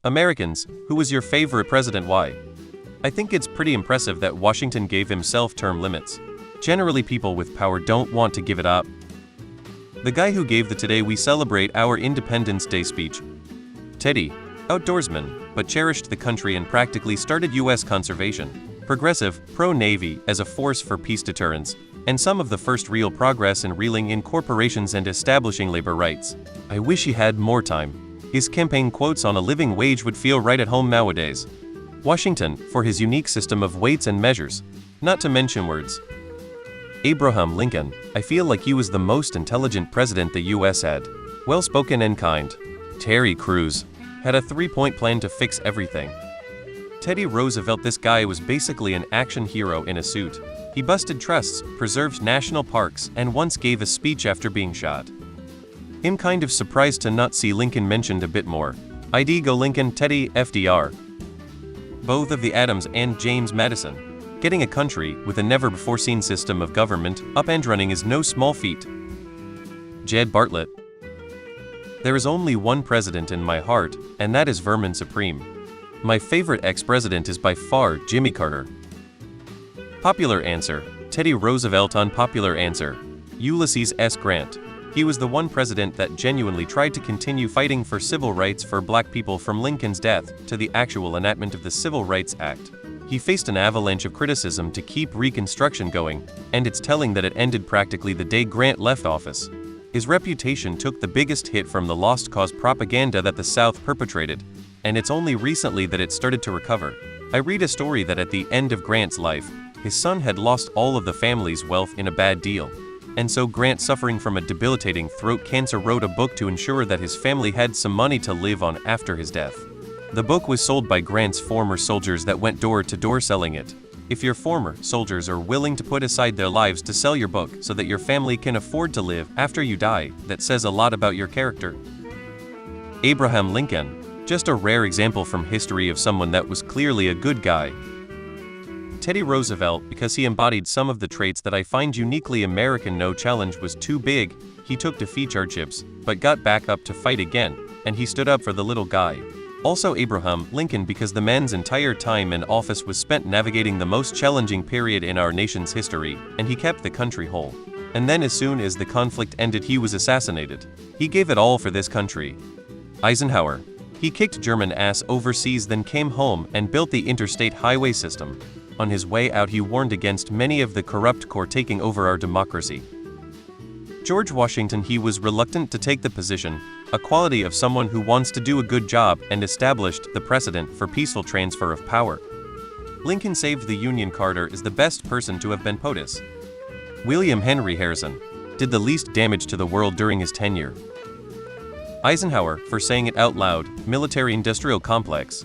Americans, who was your favorite president? Why? I think it's pretty impressive that Washington gave himself term limits. Generally, people with power don't want to give it up. The guy who gave the "Today we celebrate our Independence Day" speech. Teddy, outdoorsman, but cherished the country and practically started U.S. conservation. Progressive, pro-Navy as a force for peace deterrence, and some of the first real progress in reeling in corporations and establishing labor rights. I wish he had more time. His campaign quotes on a living wage would feel right at home nowadays. Washington, for his unique system of weights and measures, not to mention words. Abraham Lincoln, I feel like he was the most intelligent president the U.S. had. Well-spoken and kind. Terry Crews had a three-point plan to fix everything. Teddy Roosevelt, this guy was basically an action hero in a suit. He busted trusts, preserved national parks, and once gave a speech after being shot. I'm kind of surprised to not see Lincoln mentioned a bit more. ID go Lincoln. Teddy, FDR. Both of the Adams and James Madison. Getting a country with a never-before-seen system of government up and running is no small feat. Jed Bartlett. There is only one president in my heart, and that is Vermin Supreme. My favorite ex-president is by far Jimmy Carter. Popular answer: Teddy Roosevelt. Unpopular answer: Ulysses S. Grant. He was the one president that genuinely tried to continue fighting for civil rights for black people from Lincoln's death to the actual enactment of the Civil Rights Act. He faced an avalanche of criticism to keep Reconstruction going, and it's telling that it ended practically the day Grant left office. His reputation took the biggest hit from the lost cause propaganda that the South perpetrated, and it's only recently that it started to recover. I read a story that at the end of Grant's life, his son had lost all of the family's wealth in a bad deal. And so Grant, suffering from a debilitating throat cancer, wrote a book to ensure that his family had some money to live on after his death. The book was sold by Grant's former soldiers that went door to door selling it. If your former soldiers are willing to put aside their lives to sell your book so that your family can afford to live after you die, that says a lot about your character. Abraham Lincoln, just a rare example from history of someone that was clearly a good guy. Teddy Roosevelt, because he embodied some of the traits that I find uniquely American. No challenge was too big, he took defeat hardships, but got back up to fight again, and he stood up for the little guy. Also Abraham Lincoln, because the man's entire time in office was spent navigating the most challenging period in our nation's history, and he kept the country whole. And then as soon as the conflict ended, he was assassinated. He gave it all for this country. Eisenhower. He kicked German ass overseas, then came home and built the interstate highway system. On his way out, he warned against many of the corrupt core taking over our democracy. George Washington. He was reluctant to take the position, a quality of someone who wants to do a good job, and established the precedent for peaceful transfer of power. Lincoln saved the Union. Carter is the best person to have been POTUS. William Henry Harrison did the least damage to the world during his tenure. Eisenhower, for saying it out loud, military-industrial complex.